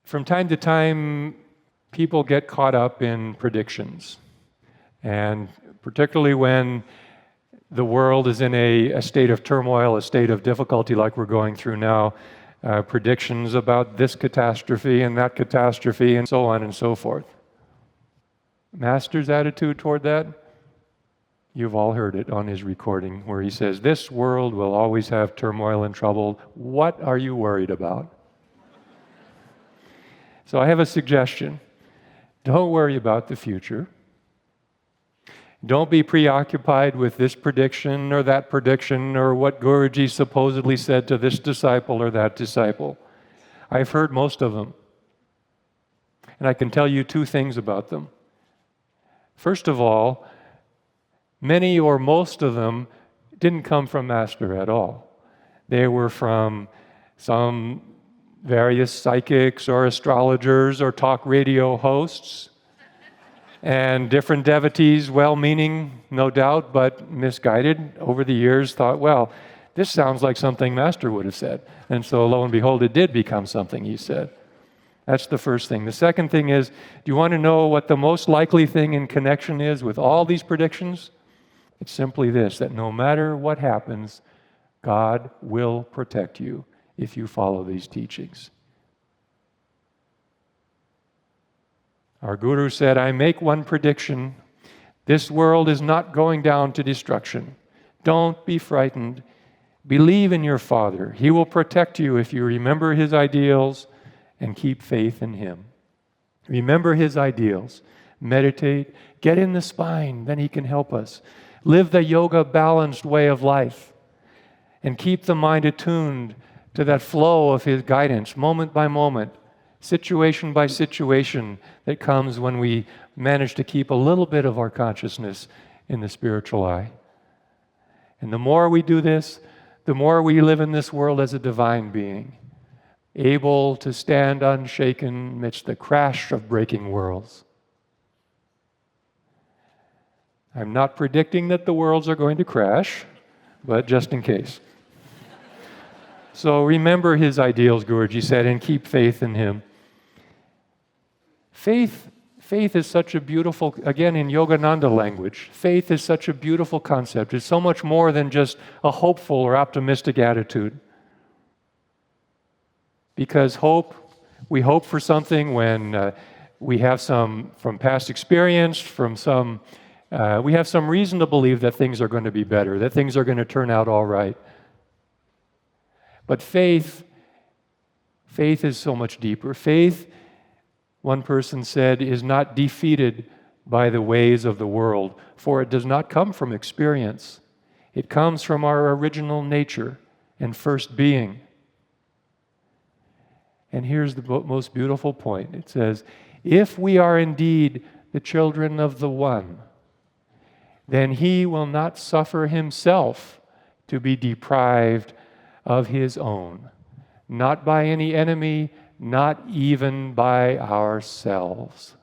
From time to time, people get caught up in predictions. And particularly when the world is in a state of turmoil, a state of difficulty like we're going through now, predictions about this catastrophe and that catastrophe and so on and so forth. Master's attitude toward that? You've all heard it on his recording where he says, "This world will always have turmoil and trouble. What are you worried about?" So I have a suggestion. Don't worry about the future. Don't be preoccupied with this prediction or that prediction or what Guruji supposedly said to this disciple or that disciple. I've heard most of them. And I can tell you two things about them. First of all, many or most of them didn't come from Master at all. They were from some various psychics or astrologers or talk radio hosts and different devotees, well-meaning, no doubt, but misguided over the years, thought, well, this sounds like something Master would have said. And so lo and behold, it did become something he said. That's the first thing. The second thing is, do you want to know what the most likely thing in connection is with all these predictions? It's simply this, that no matter what happens, God will protect you if you follow these teachings. Our Guru said, I make one prediction. This world is not going down to destruction. Don't be frightened. Believe in your Father. He will protect you if you remember His ideals and keep faith in Him. Remember His ideals. Meditate. Get in the spine. Then He can help us. Live the yoga balanced way of life. And keep the mind attuned to that flow of His guidance, moment by moment, situation by situation that comes when we manage to keep a little bit of our consciousness in the spiritual eye. And the more we do this, the more we live in this world as a divine being, able to stand unshaken amidst the crash of breaking worlds. I'm not predicting that the worlds are going to crash, but just in case. So remember His ideals, Guruji said, and keep faith in Him. Faith is such a beautiful, again in Yogananda language, faith is such a beautiful concept. It's so much more than just a hopeful or optimistic attitude. Because we hope for something when we have some, from past experience, we have some reason to believe that things are going to be better, that things are going to turn out all right. But faith is so much deeper. Faith, one person said, is not defeated by the ways of the world, for it does not come from experience. It comes from our original nature and first being. And here's the most beautiful point. It says, if we are indeed the children of the One, then He will not suffer Himself to be deprived of His own, not by any enemy, not even by ourselves.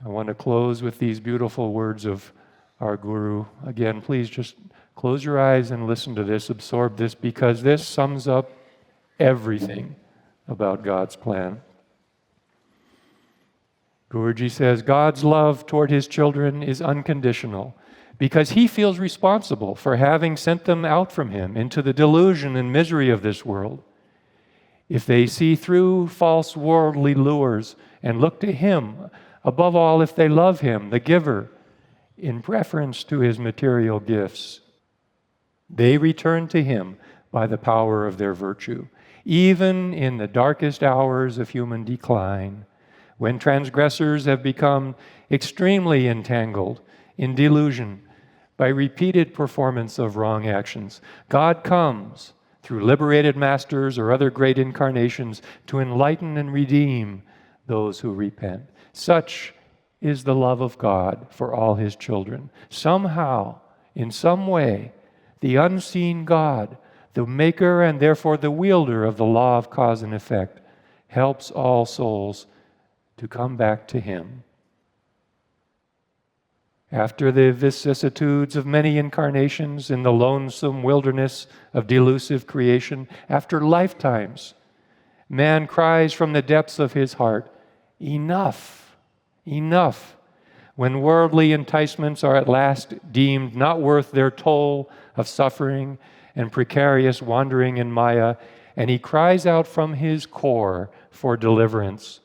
I want to close with these beautiful words of our Guru. Again, please just close your eyes and listen to this, absorb this, because this sums up everything about God's plan. Guruji says, God's love toward His children is unconditional because He feels responsible for having sent them out from Him into the delusion and misery of this world. If they see through false worldly lures and look to Him, above all, if they love Him, the giver, in preference to His material gifts, they return to Him by the power of their virtue, even in the darkest hours of human decline, when transgressors have become extremely entangled in delusion by repeated performance of wrong actions. God comes through liberated masters or other great incarnations to enlighten and redeem those who repent. Such is the love of God for all His children. Somehow, in some way, the unseen God, the maker and therefore the wielder of the law of cause and effect, helps all souls to come back to Him. After the vicissitudes of many incarnations in the lonesome wilderness of delusive creation, after lifetimes, man cries from the depths of his heart, enough, enough. When worldly enticements are at last deemed not worth their toll of suffering and precarious wandering in Maya, and he cries out from his core for deliverance.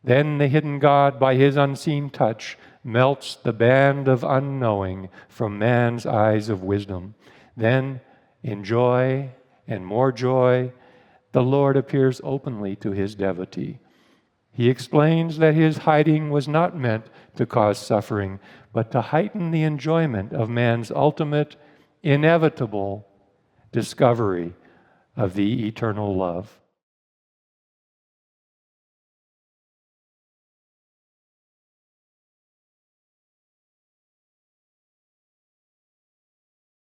Then the hidden God, by his unseen touch, melts the band of unknowing from man's eyes of wisdom. Then, in joy and more joy, the Lord appears openly to his devotee. He explains that his hiding was not meant to cause suffering, but to heighten the enjoyment of man's ultimate, inevitable discovery of the eternal love.